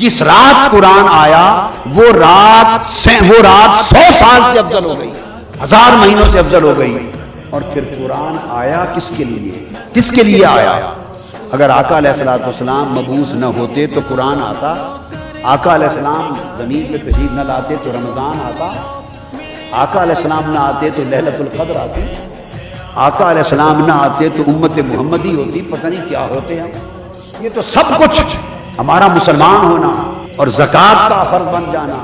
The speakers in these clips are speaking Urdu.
جس رات قرآن آیا وہ رات 100 سال سے افضل ہو گئی، 1000 مہینوں سے افضل ہو گئی۔ اور پھر قرآن آیا کس کے لیے؟ کس کے لیے آیا؟ اگر آقا علیہ الصلوۃ والسلام مبعوث نہ ہوتے تو قرآن آتا، آقا علیہ السلام زمین پہ تشریف نہ لاتے تو رمضان آتا، آقا علیہ السلام نہ آتے تو ليلۃ القدر آتی، آقا علیہ السلام نہ آتے تو امت محمدی ہوتی، پتہ نہیں کیا ہوتے ہیں۔ یہ تو سب کچھ ہمارا مسلمان ہونا اور زکوٰۃ کا فرض بن جانا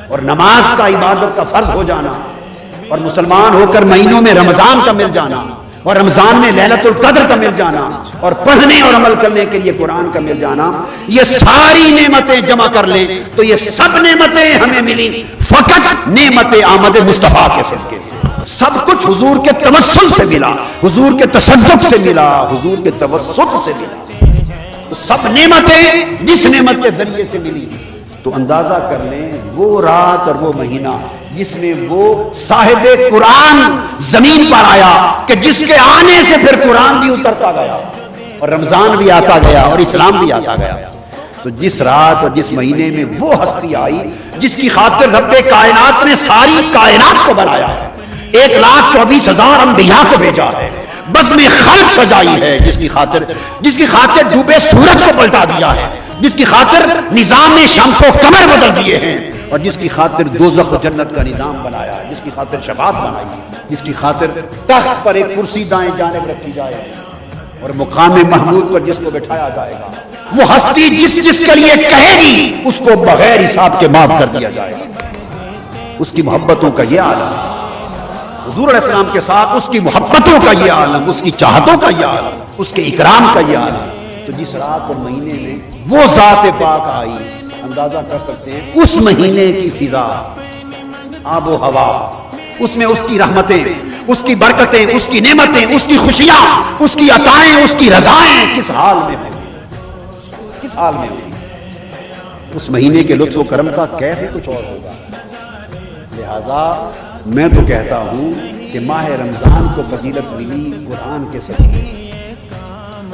اور نماز کا عبادت کا فرض ہو جانا اور مسلمان ہو کر مہینوں میں رمضان کا مل جانا اور رمضان میں ليلۃ القدر کا مل جانا اور پڑھنے اور عمل کرنے کے لیے قرآن کا مل جانا، یہ ساری نعمتیں جمع کر لیں تو یہ سب نعمتیں ہمیں ملی فقط نعمت آمد مصطفیٰ کے صدقے سے۔ سب کچھ حضور کے توسل سے ملا، حضور کے تصدق سے ملا، حضور کے توسط سے ملا۔ سب نعمتیں جس نعمت کے ذریعے سے ملی تو اندازہ کر لیں وہ رات اور وہ مہینہ جس میں وہ صاحب قرآن زمین پر آیا کہ جس کے آنے سے پھر قرآن بھی اترتا گیا اور رمضان بھی آتا گیا اور اسلام بھی آتا گیا۔ تو جس رات اور جس مہینے میں وہ ہستی آئی جس کی خاطر رب کائنات نے ساری کائنات کو بنایا ہے، 1,24,000 انبیاء کو بھیجا ہے، بزم خلق سجائی ہے، جس کی خاطر ڈوبے سورج کو پلٹا دیا ہے، جس کی خاطر نظام شمس و قمر بدل دیے ہیں، اور جس کی خاطر دوزخ و جنت کا نظام بنایا ہے، جس کی خاطر شفاعت بنائی ہے، جس کی خاطر تخت پر ایک کرسی دائیں جانب رکھی جائے اور مقام محمود پر جس کو بٹھایا جائے گا، وہ ہستی جس کے لیے کہے گی اس کو بغیر حساب کے معاف کر دیا جائے گا۔ اس کی محبتوں کا یہ عالم، حضور علیہ السلام کے ساتھ اس کی محبتوں کا یہ عالم، اس کی چاہتوں کا یہ عالم، اس کے اکرام کا یہ عالم۔ تو جس رات اور مہینے میں وہ ذات پاک آئی، اندازہ کر سکتے ہیں اس مہینے کی فضا، آب و ہوا، اس میں اس کی رحمتیں، اس کی برکتیں، اس کی نعمتیں، اس کی خوشیاں، اس کی عطائیں، اس کی رضائیں کس حال میں ہوں، کس حال میں ہوں۔ اس مہینے کے لطف و کرم کا کیف ہی کچھ اور ہوگا۔ لہذا میں تو کہتا ہوں کہ ماہ رمضان کو فضیلت ملی قرآن کے صدقے،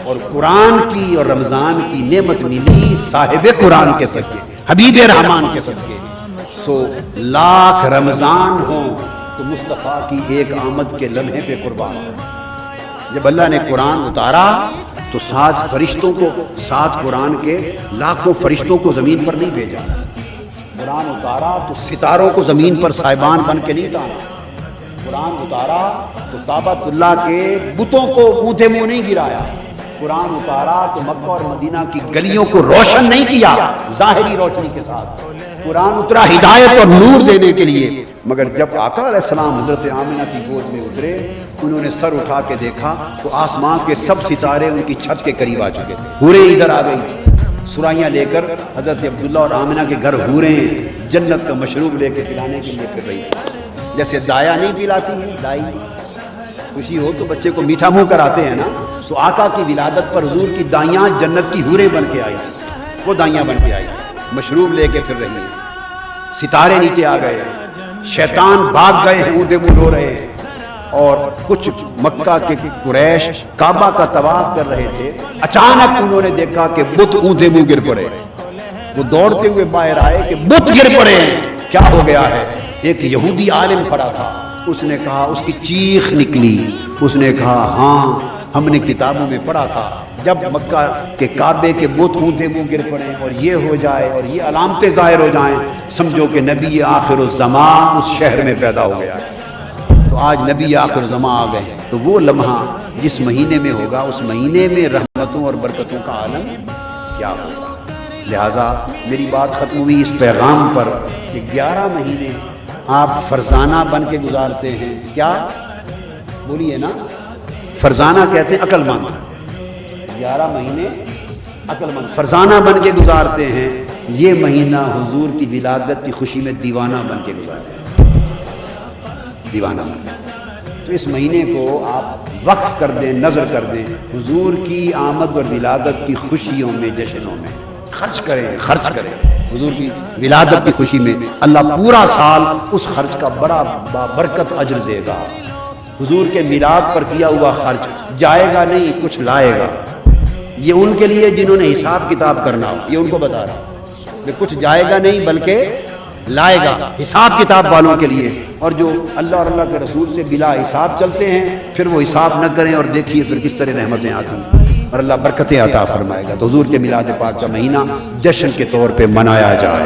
اور قرآن کی اور رمضان کی نعمت ملی صاحب قرآن کے صدقے، حبیب رحمان کے صدقے۔ سو لاکھ رمضان ہوں تو مصطفیٰ کی ایک آمد کے لمحے پہ قربان۔ جب اللہ نے قرآن اتارا تو 7 فرشتوں کو، 7 قرآن کے لاکھوں فرشتوں کو زمین پر نہیں بھیجا۔ قرآن اتارا تو ستاروں کو زمین پر صاحبان بن کے نہیں اتارا۔ قرآن اتارا تو کعبۃ اللہ کے بتوں کو اونھے منہ نہیں گرایا۔ قرآن اتارا تو مکہ اور مدینہ کی گلیوں کو روشن نہیں کیا ظاہری روشنی کے ساتھ۔ قرآن اترا ہدایت اور نور دینے کے لیے، مگر جب آقا علیہ السلام حضرت آمنہ کی گود میں اترے، انہوں نے سر اٹھا کے دیکھا تو آسمان کے سب ستارے ان کی چھت کے قریب آ چکے تھے۔ حوریں ادھر آ گئی تھی سرائیاں لے کر، حضرت عبداللہ اور آمنہ کے گھر حوریں جنت کا مشروب لے کے پلانے کے لیے پھر رہی تھی۔ جیسے دایا نہیں پلاتی ہے، دائی خوشی ہو تو بچے کو میٹھا منہ کراتے ہیں نا، تو آقا کی ولادت پر حضور کی دائیاں جنت کی حوریں بن کے آئی، وہ دائیاں بن کے آئی، مشروب لے کے پھر رہی ہیں۔ ستارے نیچے آ گئے، شیطان بھاگ گئے ہیں، اونھے منہ رو رہے ہیں، اور کچھ مکہ کے قریش کعبہ کا طواف کر رہے تھے، اچانک انہوں نے دیکھا کہ بت اونھے منہ گر پڑے۔ وہ دوڑتے ہوئے باہر آئے کہ بت گر پڑے ہیں، کیا ہو گیا ہے؟ ایک یہودی عالم کھڑا تھا، اس نے کہا، اس کی چیخ نکلی، اس نے کہا ہاں ہم نے کتابوں میں پڑھا تھا جب مکہ کے کعبے کے بت اونھے منہ گر پڑے اور یہ ہو جائے اور یہ علامتیں ظاہر ہو جائیں، سمجھو کہ نبی آخر الزمان اس شہر میں پیدا ہو گیا ہے۔ تو آج نبی آخر الزمان آ گئے، تو وہ لمحہ جس مہینے میں ہوگا اس مہینے میں رحمتوں اور برکتوں کا عالم کیا ہوگا۔ لہٰذا میری بات ختم ہوئی اس پیغام پر کہ 11 مہینے آپ فرزانہ بن کے گزارتے ہیں، کیا بولیے نا، فرزانہ کہتے ہیں عقل مند، 11 مہینے عقل مند فرزانہ بن کے گزارتے ہیں۔ یہ مہینہ حضور کی ولادت کی خوشی میں دیوانہ بن کے گزارتے ہیں، دیوانہ بن کے۔ تو اس مہینے کو آپ وقف کر دیں، نظر کر دیں، حضور کی آمد اور ولادت کی خوشیوں میں، جشنوں میں خرچ کریں، خرچ کریں۔ حضور کی ولادت کی خوشی میں اللہ پورا سال اس خرچ کا بڑا برکت اجر دے گا۔ حضور کے میلاد پر کیا ہوا خرچ جائے گا نہیں، کچھ لائے گا۔ یہ ان کے لیے جنہوں نے حساب کتاب کرنا ہو، یہ ان کو بتا رہا ہوں۔ کہ کچھ جائے گا نہیں بلکہ لائے گا حساب کتاب والوں کے لیے، اور جو اللہ اور اللہ کے رسول سے بلا حساب چلتے ہیں پھر وہ حساب نہ کریں، اور دیکھیے پھر کس طرح رحمتیں آتی ہیں اور اللہ برکتیں عطا فرمائے گا۔ تو حضور کے میلاد پاک کا مہینہ جشن کے طور پہ منایا جائے۔